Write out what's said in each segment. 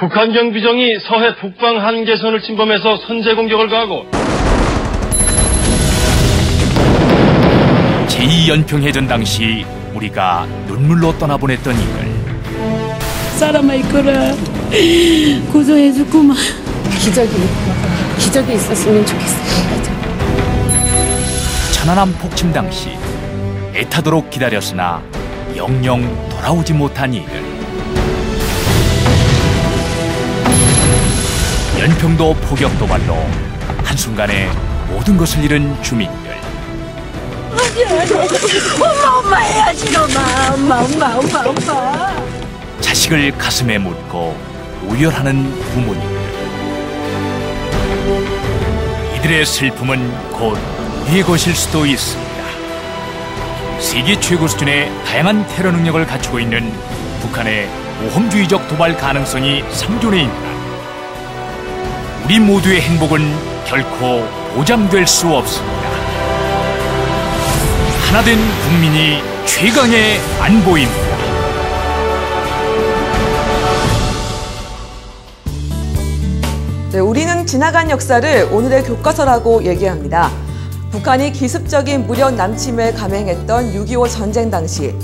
북한 경비정이 서해 북방 한계선을 침범해서 선제 공격을 가하고 제2연평해전 당시 우리가 눈물로 떠나보냈던 이들. 사람아 이거라 고생해줬구만. 기적이 있었으면 좋겠어요. 천안함 폭침 당시 애타도록 기다렸으나 영영 돌아오지 못한 이들. 연평도 포격 도발로 한순간에 모든 것을 잃은 주민들. 엄마 해야지 엄마. 자식을 가슴에 묻고 오열하는 부모님들. 이들의 슬픔은 곧 우리의 것일 수도 있습니다. 세계 최고 수준의 다양한 테러 능력을 갖추고 있는 북한의 모험주의적 도발 가능성이 상존해 있는 한 우리 모두의 행복은 결코 보장될 수 없습니다. 하나된 국민이 최강의 안보입니다. 네, 우리는 지나간 역사를 오늘의 교과서라고 얘기합니다. 북한이 기습적인 무력 남침을 감행했던 6.25 전쟁 당시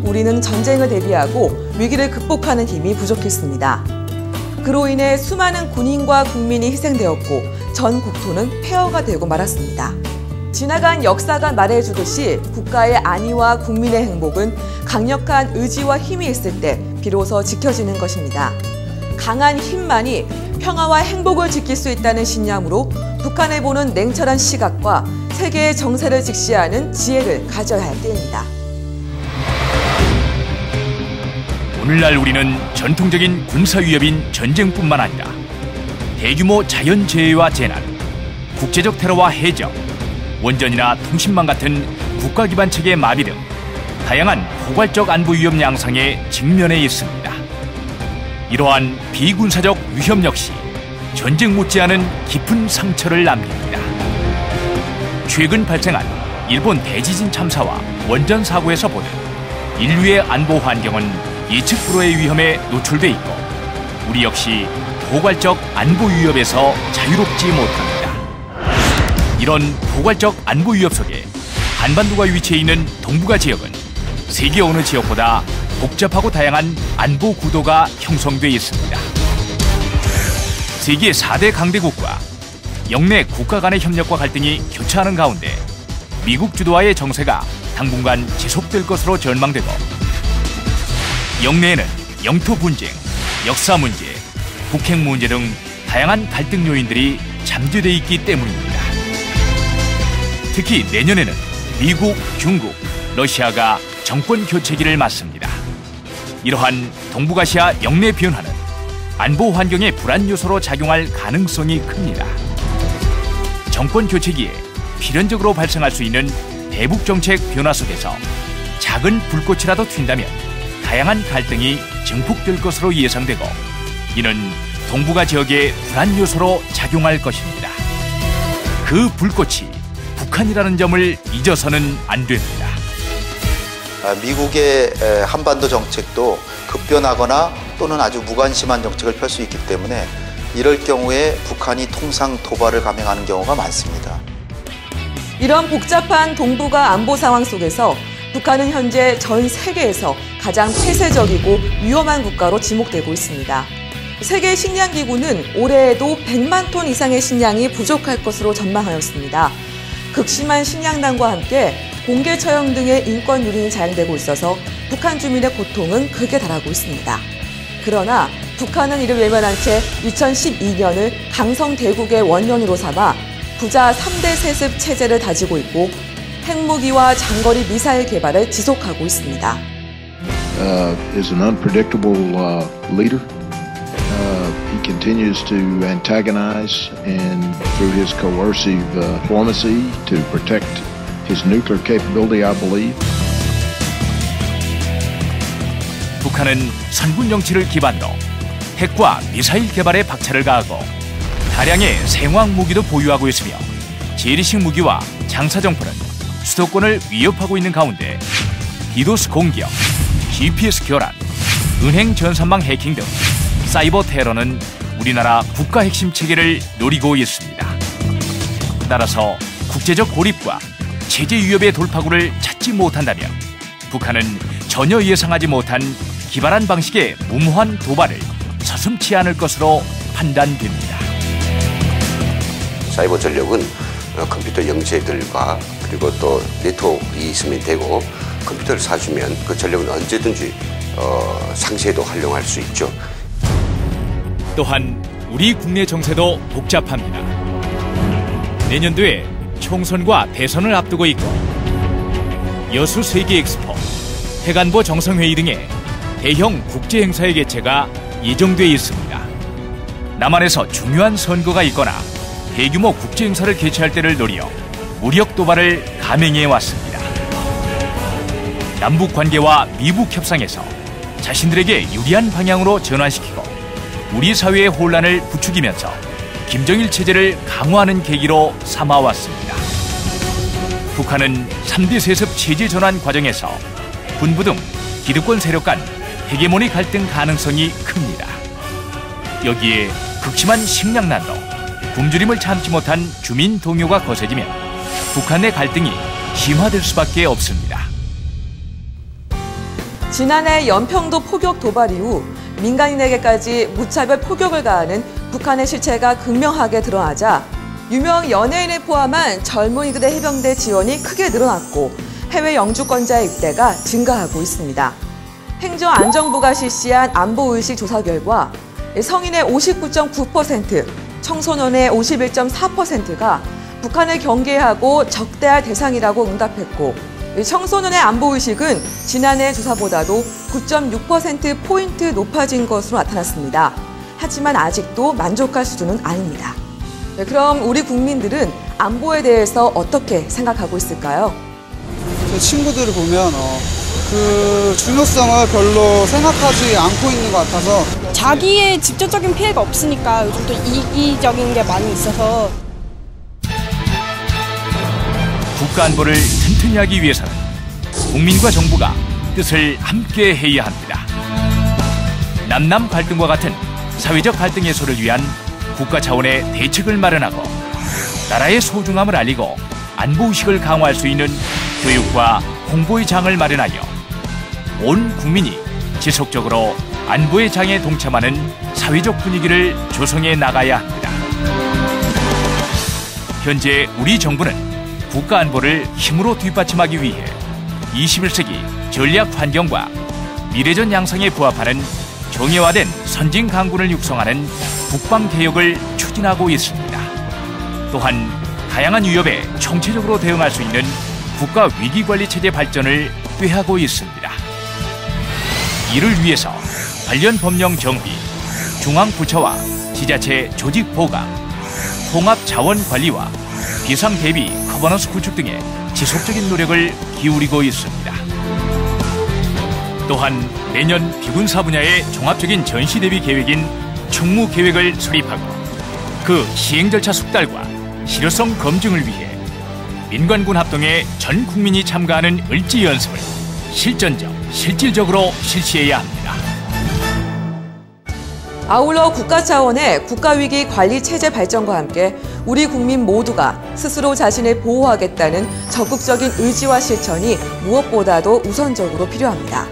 우리는 전쟁을 대비하고 위기를 극복하는 힘이 부족했습니다. 그로 인해 수많은 군인과 국민이 희생되었고 전 국토는 폐허가 되고 말았습니다. 지나간 역사가 말해주듯이 국가의 안위와 국민의 행복은 강력한 의지와 힘이 있을 때 비로소 지켜지는 것입니다. 강한 힘만이 평화와 행복을 지킬 수 있다는 신념으로 북한을 보는 냉철한 시각과 세계의 정세를 직시하는 지혜를 가져야 할 때입니다. 오늘날 우리는 전통적인 군사위협인 전쟁뿐만 아니라 대규모 자연재해와 재난, 국제적 테러와 해적, 원전이나 통신망 같은 국가 기반 체계의 마비 등 다양한 포괄적 안보 위협 양상에 직면해 있습니다. 이러한 비군사적 위협 역시 전쟁 못지않은 깊은 상처를 남깁니다. 최근 발생한 일본 대지진 참사와 원전 사고에서 보는 인류의 안보 환경은 예측 불허의 위험에 노출돼 있고 우리 역시 포괄적 안보 위협에서 자유롭지 못합니다. 이런 포괄적 안보 위협 속에 한반도가 위치해 있는 동북아 지역은 세계 어느 지역보다 복잡하고 다양한 안보 구도가 형성돼 있습니다. 세계 4대 강대국과 영내 국가 간의 협력과 갈등이 교차하는 가운데 미국 주도하의 정세가 당분간 지속될 것으로 전망되고 영내에는 영토 분쟁, 역사 문제, 북핵 문제 등 다양한 갈등 요인들이 잠재돼 있기 때문입니다. 특히 내년에는 미국, 중국, 러시아가 정권 교체기를 맞습니다. 이러한 동북아시아 영내 변화는 안보 환경의 불안 요소로 작용할 가능성이 큽니다. 정권 교체기에 필연적으로 발생할 수 있는 대북 정책 변화 속에서 작은 불꽃이라도 튄다면 다양한 갈등이 증폭될 것으로 예상되고 이는 동북아 지역의 불안 요소로 작용할 것입니다. 그 불꽃이 북한이라는 점을 잊어서는 안 됩니다. 미국의 한반도 정책도 급변하거나 또는 아주 무관심한 정책을 펼 수 있기 때문에 이럴 경우에 북한이 통상 도발을 감행하는 경우가 많습니다. 이런 복잡한 동북아 안보 상황 속에서 북한은 현재 전 세계에서 가장 폐쇄적이고 위험한 국가로 지목되고 있습니다. 세계 식량기구는 올해에도 100만 톤 이상의 식량이 부족할 것으로 전망하였습니다. 극심한 식량난과 함께 공개 처형 등의 인권 유린이 자행되고 있어서 북한 주민의 고통은 극에 달하고 있습니다. 그러나 북한은 이를 외면한 채 2012년을 강성대국의 원년으로 삼아 부자 3대 세습 체제를 다지고 있고 핵무기와 장거리 미사일 개발을 지속하고 있습니다. Is an unpredictable leader. He continues to antagonize and through his coercive diplomacy to protect his nuclear capability, I believe. 북한은 선군 정치를 기반으로 핵과 미사일 개발에 박차를 가하고 다량의 생화학 무기도 보유하고 있으며 재래식 무기와 장사정포는 수도권을 위협하고 있는 가운데 디도스 공격, GPS 교란, 은행 전산망 해킹 등 사이버 테러는 우리나라 국가 핵심 체계를 노리고 있습니다. 따라서 국제적 고립과 체제 위협의 돌파구를 찾지 못한다면 북한은 전혀 예상하지 못한 기발한 방식의 무모한 도발을 서슴지 않을 것으로 판단됩니다. 사이버 전력은 컴퓨터 영체들과 그리고 또 네트워크가 있으면 되고 컴퓨터를 사주면 그 전력은 언제든지 상시에도 활용할 수 있죠. 또한 우리 국내 정세도 복잡합니다. 내년도에 총선과 대선을 앞두고 있고 여수 세계 엑스포, 핵안보 정상회의 등의 대형 국제 행사의 개최가 예정돼 있습니다. 남한에서 중요한 선거가 있거나 대규모 국제 행사를 개최할 때를 노려 무력 도발을 감행해 왔습니다. 남북 관계와 미북 협상에서 자신들에게 유리한 방향으로 전환시키고 우리 사회의 혼란을 부추기면서 김정일 체제를 강화하는 계기로 삼아왔습니다. 북한은 3대 세습 체제 전환 과정에서 군부 등 기득권 세력 간 헤게모니 갈등 가능성이 큽니다. 여기에 극심한 식량난도, 굶주림을 참지 못한 주민 동요가 거세지면 북한 내 갈등이 심화될 수밖에 없습니다. 지난해 연평도 포격 도발 이후 민간인에게까지 무차별 포격을 가하는 북한의 실체가 극명하게 드러나자 유명 연예인을 포함한 젊은이들의 해병대 지원이 크게 늘어났고 해외 영주권자의 입대가 증가하고 있습니다. 행정안전부가 실시한 안보의식 조사 결과 성인의 59.9%, 청소년의 51.4%가 북한을 경계하고 적대할 대상이라고 응답했고 청소년의 안보의식은 지난해 조사보다도 9.6%포인트 높아진 것으로 나타났습니다. 하지만 아직도 만족할 수준은 아닙니다. 그럼 우리 국민들은 안보에 대해서 어떻게 생각하고 있을까요? 제 친구들을 보면 그 중요성을 별로 생각하지 않고 있는 것 같아서 자기의 직접적인 피해가 없으니까 요즘 또 이기적인 게 많이 있어서 국가 안보를 튼튼히 하기 위해서는 국민과 정부가 뜻을 함께 해야 합니다. 남남 갈등과 같은 사회적 갈등 해소를 위한 국가 차원의 대책을 마련하고 나라의 소중함을 알리고 안보의식을 강화할 수 있는 교육과 홍보의 장을 마련하여 온 국민이 지속적으로 안보의 장에 동참하는 사회적 분위기를 조성해 나가야 합니다. 현재 우리 정부는 국가 안보를 힘으로 뒷받침하기 위해 21세기 전략 환경과 미래전 양상에 부합하는 정예화된 선진 강군을 육성하는 국방개혁을 추진하고 있습니다. 또한 다양한 위협에 총체적으로 대응할 수 있는 국가 위기관리체제 발전을 꾀하고 있습니다. 이를 위해서 관련 법령 정비, 중앙부처와 지자체 조직 보강, 통합자원관리와 비상대비 커버넌스 구축 등의 지속적인 노력을 기울이고 있습니다. 또한 내년 비군사 분야의 종합적인 전시 대비 계획인 충무계획을 수립하고 그 시행 절차 숙달과 실효성 검증을 위해 민관군 합동의 전 국민이 참가하는 을지 연습을 실전적, 실질적으로 실시해야 합니다. 아울러 국가 차원의 국가위기 관리 체제 발전과 함께 우리 국민 모두가 스스로 자신을 보호하겠다는 적극적인 의지와 실천이 무엇보다도 우선적으로 필요합니다.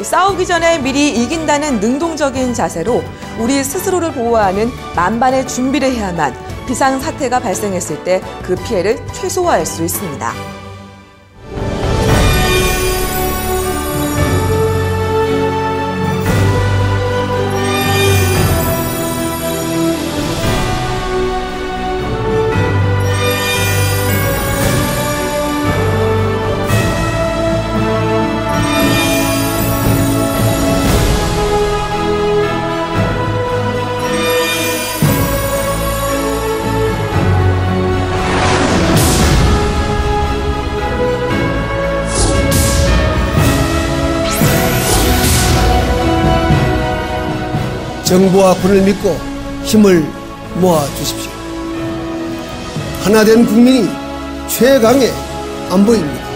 싸우기 전에 미리 이긴다는 능동적인 자세로 우리 스스로를 보호하는 만반의 준비를 해야만 비상사태가 발생했을 때 그 피해를 최소화할 수 있습니다. 정부와 군을 믿고 힘을 모아 주십시오. 하나된 국민이 최강의 안보입니다.